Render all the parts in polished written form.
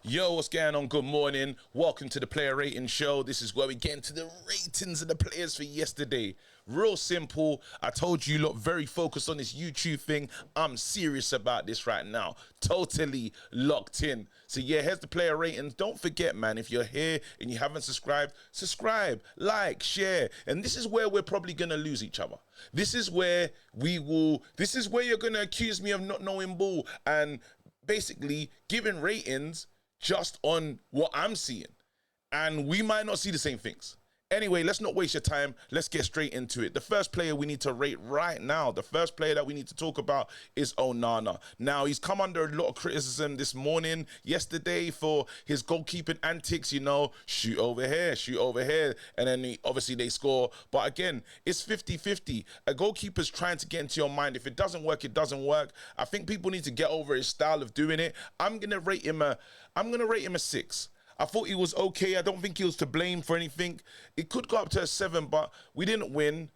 Yo, what's going on? Good morning. Welcome to the Player Rating Show. This is where we get into the ratings of the players for yesterday. Real simple. I told you, look, very focused on this YouTube thing. I'm serious about this right now. Totally locked in. So yeah, here's the player ratings. Don't forget, man, if you're here and you haven't subscribed, subscribe, like, share. And this is where we're probably going to lose each other. This is where you're going to accuse me of not knowing ball and basically giving ratings just on what I'm seeing. And we might not see the same things. Anyway, let's not waste your time. Let's get straight into it. The first player we need to rate right now, the first player that we need to talk about is Onana. Now, he's come under a lot of criticism this morning, yesterday, for his goalkeeping antics, you know, shoot over here, and then obviously they score. But again, it's 50-50. A goalkeeper's trying to get into your mind. If it doesn't work, it doesn't work. I think people need to get over his style of doing it. I'm gonna rate him a 6. I thought he was okay. I don't think he was to blame for anything. It could go up to a 7, but we didn't win.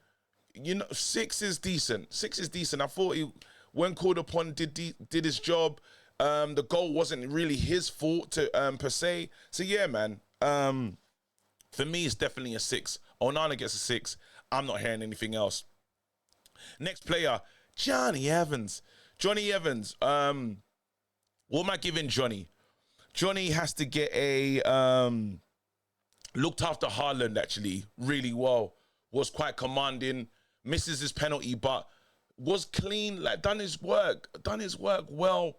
You know, 6 is decent. 6 is decent. I thought he, when called upon, did his job. The goal wasn't really his fault per se. So yeah, man. For me, it's definitely a 6. Onana gets a 6. I'm not hearing anything else. Next player, Johnny Evans. Johnny Evans. What am I giving Johnny? Johnny has to get a, looked after Haaland actually really well, was quite commanding, misses his penalty, but was clean, like done his work well.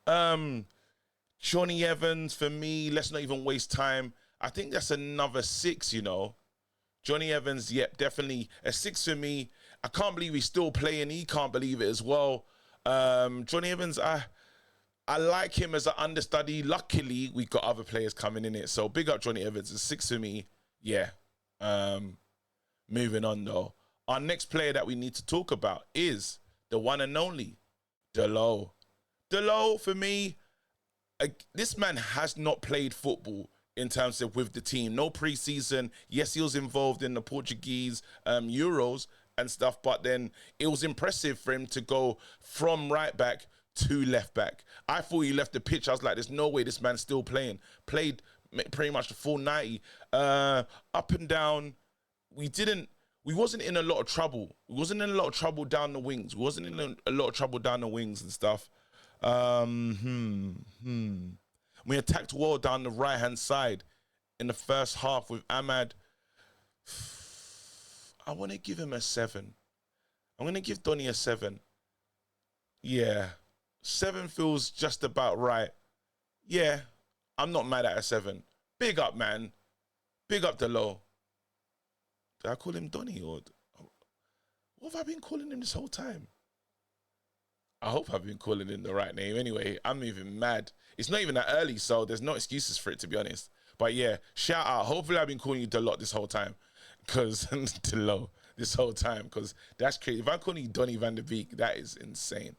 Johnny Evans, for me, let's not even waste time. I think that's another 6, you know. Johnny Evans, yep, definitely a 6 for me. I can't believe he's still playing, he can't believe it as well. Johnny Evans, I like him as an understudy. Luckily, we got other players coming in it. So big up Johnny Evans. It's 6 for me. Yeah. Moving on, though. Our next player that we need to talk about is the one and only Dalot. Dalot, for me, this man has not played football in terms of with the team. No preseason. Yes, he was involved in the Portuguese Euros and stuff, but then it was impressive for him to go from right back to left back. I thought he left the pitch. I was like, there's no way this man's still playing. Played pretty much the full 90. Up and down. We wasn't in a lot of trouble. We wasn't in a lot of trouble down the wings. We wasn't in a lot of trouble down the wings and stuff. We attacked well down the right-hand side in the first half with Ahmad. I want to give him a 7. I'm going to give Donny a 7. Yeah. 7 feels just about right. Yeah, I'm not mad at a 7. Big up, man. Big up Dalot. Did I call him Donny or what have I been calling him this whole time? I hope I've been calling him the right name. Anyway, I'm even mad. It's not even that early, so there's no excuses for it, to be honest. But yeah, shout out. Hopefully I've been calling you Dalot this whole time. Because Dalot this whole time. Because that's crazy. If I'm calling you Donny van der Beek, that is insane.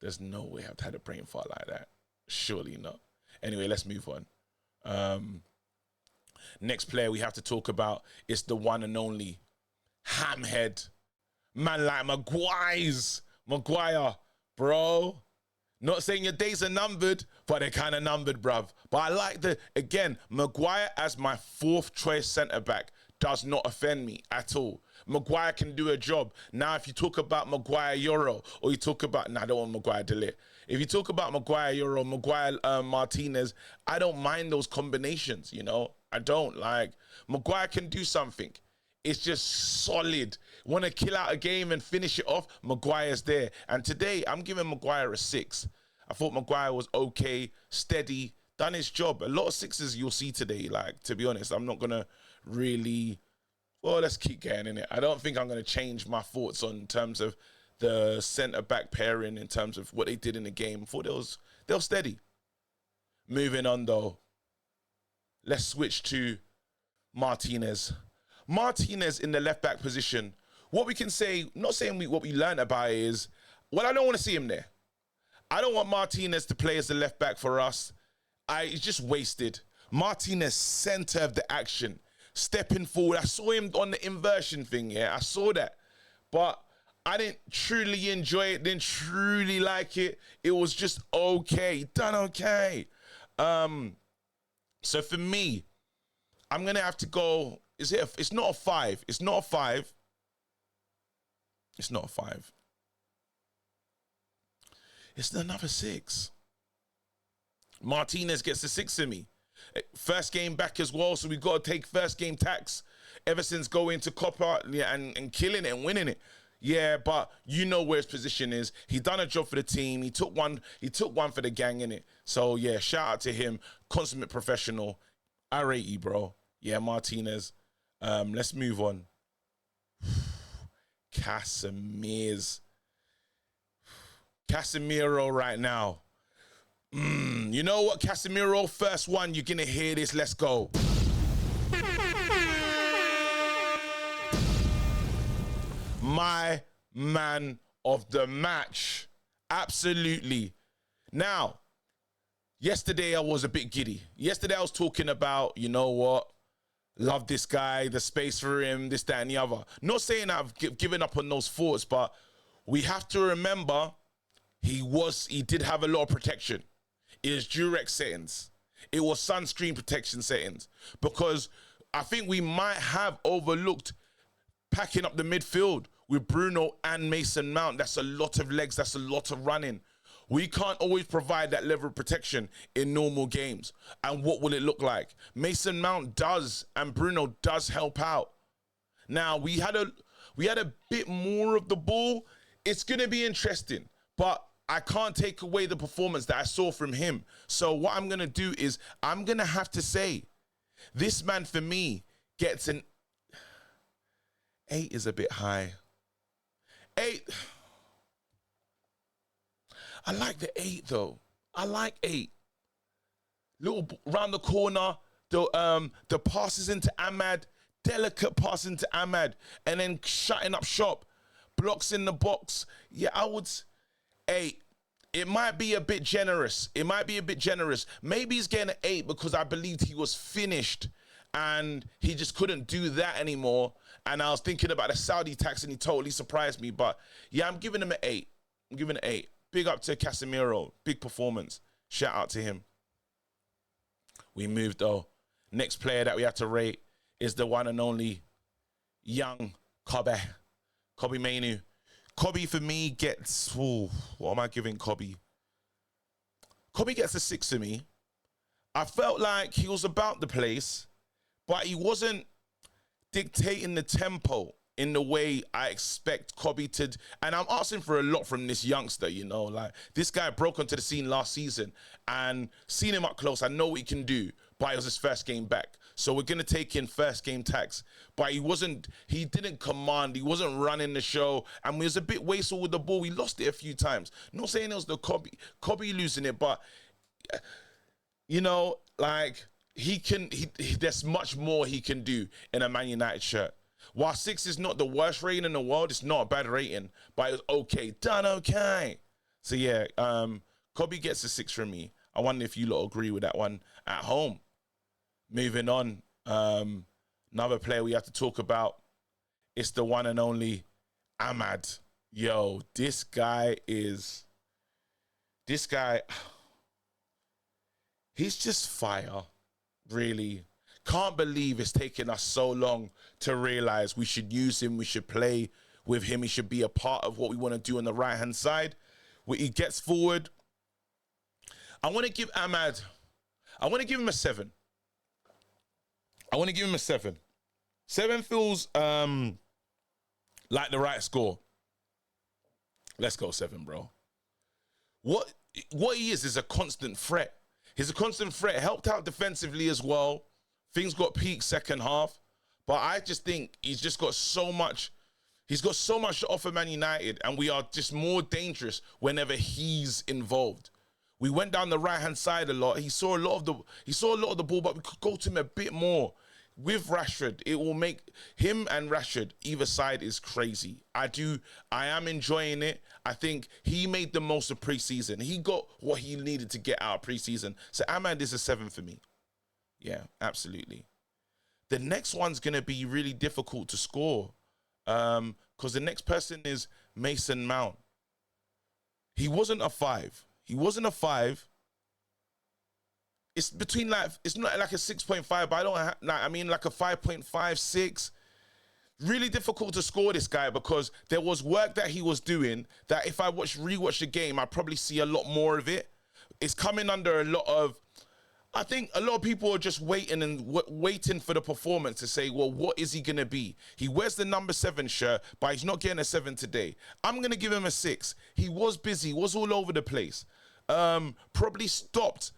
There's no way I've had a brain fart like that. Surely not. Anyway, let's move on. Next player we have to talk about is the one and only Hamhead. Man like Maguire, bro. Not saying your days are numbered, but they're kind of numbered, bruv. But I like again, Maguire as my 4th choice centre-back does not offend me at all. Maguire can do a job. Now, if you talk about Maguire Euro, or you talk about, I don't want Maguire Dalot. If you talk about Maguire Euro, Maguire Martinez, I don't mind those combinations, you know? I don't. Like, Maguire can do something. It's just solid. Want to kill out a game and finish it off, Maguire's there. And today, I'm giving Maguire a 6. I thought Maguire was okay, steady, done his job. A lot of 6s you'll see today, like, to be honest. I'm not going to really, well, let's keep getting in it. I don't think I'm going to change my thoughts on terms of the centre-back pairing in terms of what they did in the game. I thought they were steady. Moving on, though. Let's switch to Martinez. Martinez in the left-back position. What we can say, not saying what we learned about it is, well, I don't want to see him there. I don't want Martinez to play as the left-back for us. He's just wasted. Martinez, centre of the action. Stepping forward. I saw him on the inversion thing, yeah. I saw that. But I didn't truly enjoy it, didn't truly like it. It was just okay, done okay. So for me, I'm gonna have to go. It's not a 5. It's not a 5. It's not a 5. It's another 6. Martinez gets the 6 in me. First game back as well, so we've got to take first game tax ever since going to Copper, yeah, and killing it and winning it. Yeah, but you know where his position is. He done a job for the team. He took one for the gang, innit? So yeah, shout out to him. Consummate professional. I rate you, bro. Yeah, Martinez. Let's move on. Casemiro right now. You know what, Casemiro? First one, you're gonna hear this. Let's go. My man of the match. Absolutely. Now, yesterday I was a bit giddy. Yesterday I was talking about, you know what? Love this guy, the space for him, this, that, and the other. Not saying I've given up on those thoughts, but we have to remember he did have a lot of protection. It was Durex settings. It was sunscreen protection settings. Because I think we might have overlooked packing up the midfield with Bruno and Mason Mount. That's a lot of legs. That's a lot of running. We can't always provide that level of protection in normal games. And what will it look like? Mason Mount does, and Bruno does help out. Now, we had a bit more of the ball. It's going to be interesting, but I can't take away the performance that I saw from him. So what I'm going to do is I'm going to have to say this man, for me, gets an 8 is a bit high. 8. I like the 8 though. I like 8. Little round the corner, the passes into Ahmad, delicate pass into Ahmad, and then shutting up shop, blocks in the box. Yeah, I would 8. It might be a bit generous. Maybe he's getting an 8 because I believed he was finished and he just couldn't do that anymore. And I was thinking about the Saudi tax and he totally surprised me. But yeah, I'm giving him an 8. I'm giving it an 8. Big up to Casemiro. Big performance. Shout out to him. We moved though. Next player that we have to rate is the one and only young Kobbie Mainoo. Kobbie for me gets, what am I giving Kobbie? Kobbie gets a 6 for me. I felt like he was about the place, but he wasn't dictating the tempo in the way I expect Kobbie to. And I'm asking for a lot from this youngster, you know. Like, this guy broke onto the scene last season and seen him up close. I know what he can do, but it was his first game back. So we're going to take in first game tax. But he didn't command. He wasn't running the show. And we was a bit wasteful with the ball. We lost it a few times. Not saying it was the Kobbie losing it, but, you know, like, there's much more he can do in a Man United shirt. While 6 is not the worst rating in the world, it's not a bad rating, but it was okay. Done okay. So yeah, Kobbie gets a 6 from me. I wonder if you lot agree with that one at home. Moving on, another player we have to talk about. It's the one and only Ahmad. Yo, this guy, he's just fire, really. Can't believe it's taken us so long to realize we should use him, we should play with him, he should be a part of what we want to do on the right-hand side. When he gets forward, I want to give Ahmad, I want to give him a 7. I want to give him a 7. 7 feels like the right score. Let's go 7, bro. What he is a constant threat. He's a constant threat. Helped out defensively as well. Things got peaked second half, but I just think he's got so much to offer Man United, and we are just more dangerous whenever he's involved. We went down the right-hand side a lot. He saw a lot of the ball, but we could go to him a bit more. With Rashford, it will make him and Rashford, either side is crazy. I am enjoying it. I think he made the most of preseason. He got what he needed to get out of preseason. So Ahmad is a 7 for me. Yeah, absolutely. The next one's going to be really difficult to score because the next person is Mason Mount. He wasn't a 5. it's between like, it's not like a 6.5, but I don't like, I mean like a 5.5, 6. Really difficult to score this guy because there was work that he was doing that if I rewatch the game, I'd probably see a lot more of it. It's coming under a lot of, I think a lot of people are just waiting and waiting for the performance to say, well, what is he going to be? He wears the number 7 shirt, but he's not getting a 7 today. I'm going to give him a 6. He was busy, was all over the place. Probably stopped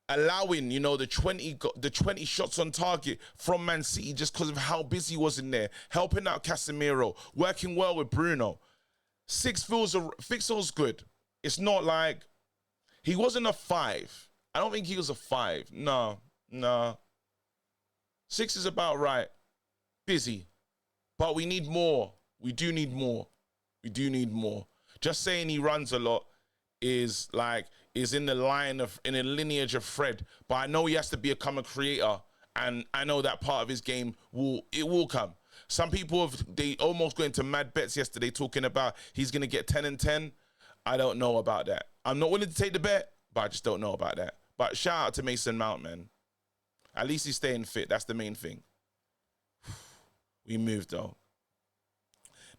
allowing, you know, the 20 shots on target from Man City just because of how busy he was in there, helping out Casemiro, working well with Bruno. 6 feels good. It's not like, he wasn't a 5. I don't think he was a 5. No. 6 is about right. Busy. But we need more. We do need more. Just saying he runs a lot is in the lineage of Fred. But I know he has to become a creator. And I know that part of his game will come. Some people they almost got into mad bets yesterday talking about he's gonna get 10 and 10. I don't know about that. I'm not willing to take the bet, but I just don't know about that. But shout out to Mason Mount, man. At least he's staying fit. That's the main thing. We moved, though.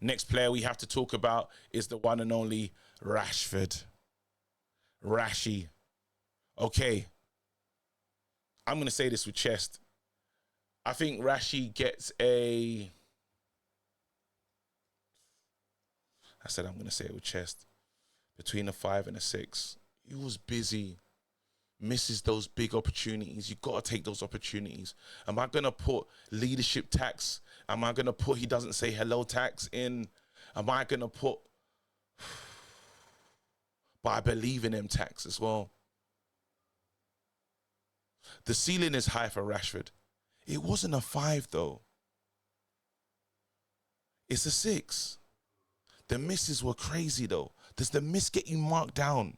Next player we have to talk about is the one and only Rashford. Rashy. Okay. I'm going to say this with chest. I think Rashy gets a... I said I'm going to say it with chest. Between a 5 and a 6. He was busy. Misses those big opportunities. You got to take those opportunities. Am I going to put leadership tax? Am I going to put he doesn't say hello tax in? Am I going to put... But I believe in him tax as well. The ceiling is high for Rashford. It wasn't a 5 though. It's a 6. The misses were crazy though. Does the miss get you marked down?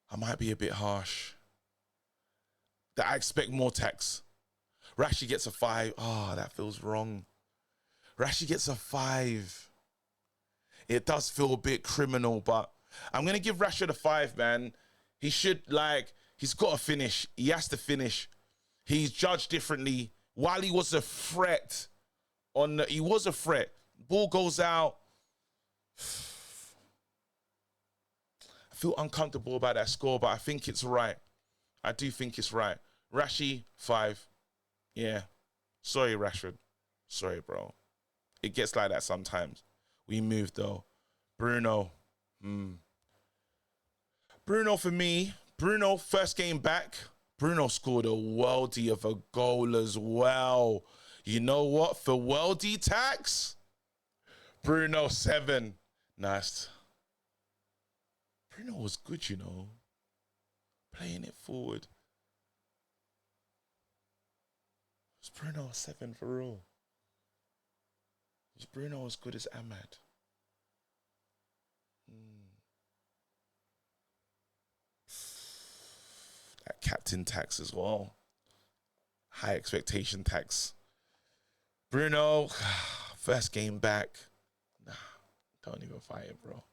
I might be a bit harsh. That I expect more tax. Rashy gets a 5. Oh, that feels wrong. Rashy gets a 5. It does feel a bit criminal, but I'm going to give Rashford a 5, man. He should, he's got to finish. He has to finish. He's judged differently. While he was a threat, he was a threat. Ball goes out. I feel uncomfortable about that score, but I think it's right. I do think it's right. Rashy, 5. Yeah. Sorry, Rashford. Sorry, bro. It gets like that sometimes. We moved, though. Bruno. Bruno for me. Bruno, first game back. Bruno scored a worldie of a goal as well. You know what? For worldie tax, Bruno, 7. Nice. Bruno was good, you know. Playing it forward. Was Bruno a 7 for real? Was Bruno as good as Ahmad? That captain tax as well. High expectation tax. Bruno, first game back. Nah, don't even fight it, bro.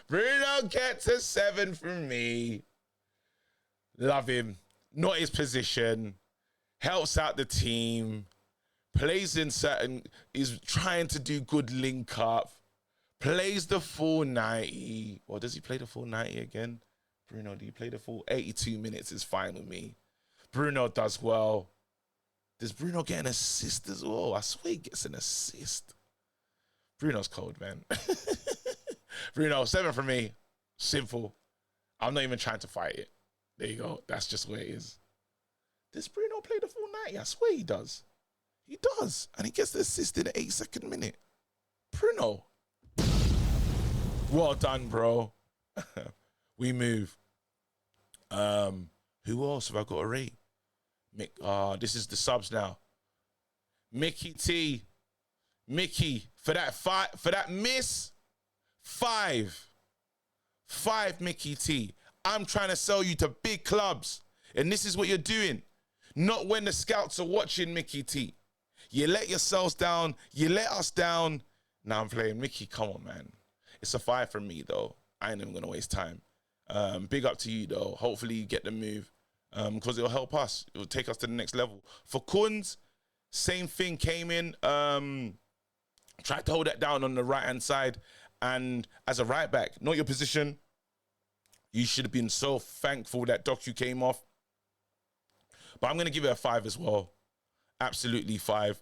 Bruno gets a 7 from me. Love him. Not his position. Helps out the team. Plays in certain... Is trying to do good link up. Plays the full 90. Or does he play the full 90 again? Bruno, do you play the full 82 minutes? Is fine with me. Bruno does well. Does Bruno get an assist as well? I swear he gets an assist. Bruno's cold, man. Bruno, 7 for me. Simple. I'm not even trying to fight it. There you go. That's just where it is. Does Bruno play the full 90? I swear he does. He does. And he gets the assist in the 82nd minute. Bruno. Well done, bro. We move. Who else have I got to rate? This is the subs now. Mickey T. Mickey, for that miss, 5. 5, Mickey T. I'm trying to sell you to big clubs. And this is what you're doing. Not when the scouts are watching, Mickey T. You let yourselves down. You let us down. Now I'm playing. Mickey, come on, man. It's a 5 from me, though. I ain't even going to waste time. Big up to you, though. Hopefully you get the move because it'll help us. It'll take us to the next level. For Kunz, same thing, came in, tried to hold that down on the right-hand side. And as a right back, not your position. You should have been so thankful that Doku came off. But I'm going to give it a 5 as well. Absolutely 5.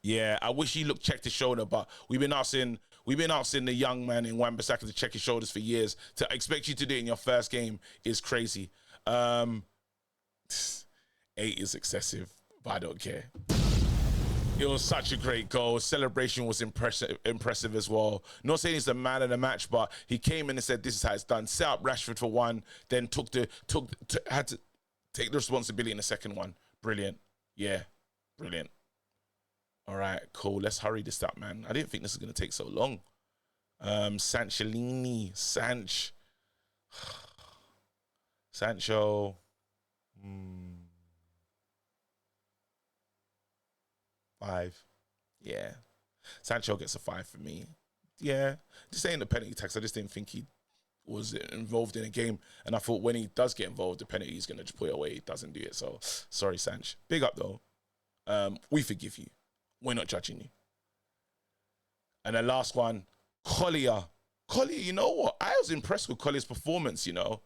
Yeah, I wish he checked his shoulder, but we've been asking the young man in Wan-Bissaka to check his shoulders for years. To expect you to do it in your first game is crazy. 8 is excessive, but I don't care. It was such a great goal. Celebration was impressive as well. Not saying he's the man of the match, but he came in and said, "This is how it's done." Set up Rashford for one, then had to take the responsibility in the second one. Brilliant. Yeah, brilliant. All right, cool. Let's hurry this up, man. I didn't think this was going to take so long. Sancho. 5. Yeah. Sancho gets a 5 for me. Yeah. Just saying the penalty tax, I just didn't think he was involved in a game. And I thought when he does get involved, the penalty he's going to just put it away. He doesn't do it. So, sorry, Sanch. Big up, though. We forgive you. We're not judging you. And the last one, Collier. Collier, you know what? I was impressed with Collier's performance, you know.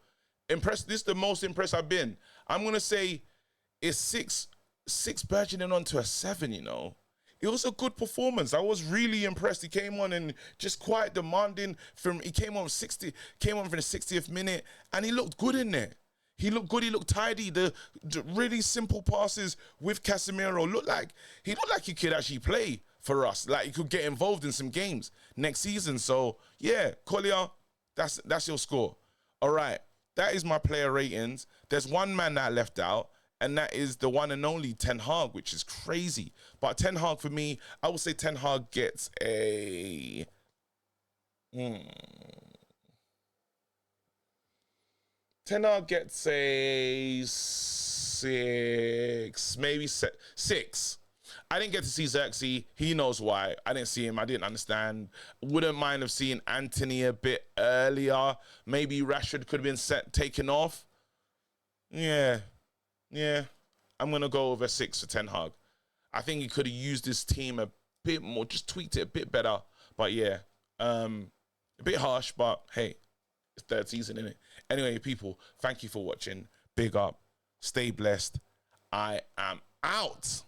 Impressed. This is the most impressed I've been. I'm going to say it's 6 burgeoning onto a 7, you know. It was a good performance. I was really impressed. He came on and just quite demanding he came on for the 60th minute and he looked good in there. He looked good, he looked tidy. The really simple passes with Casemiro looked like he could actually play for us. Like he could get involved in some games next season. So yeah, Collier, that's your score. All right. That is my player ratings. There's one man that I left out. And that is the one and only Ten Hag, which is crazy. But Ten Hag, for me, I would say Ten Hag gets a... Ten Hag gets a 6, maybe 6. I didn't get to see Xerxes. He knows why. I didn't see him. I didn't understand. Wouldn't mind have seen Anthony a bit earlier. Maybe Rashford could have been taken off. Yeah, I'm going to go over 6 for Ten Hag. I think he could have used this team a bit more, just tweaked it a bit better. But yeah, a bit harsh, but hey, it's third season, innit? Anyway, people, thank you for watching. Big up. Stay blessed. I am out.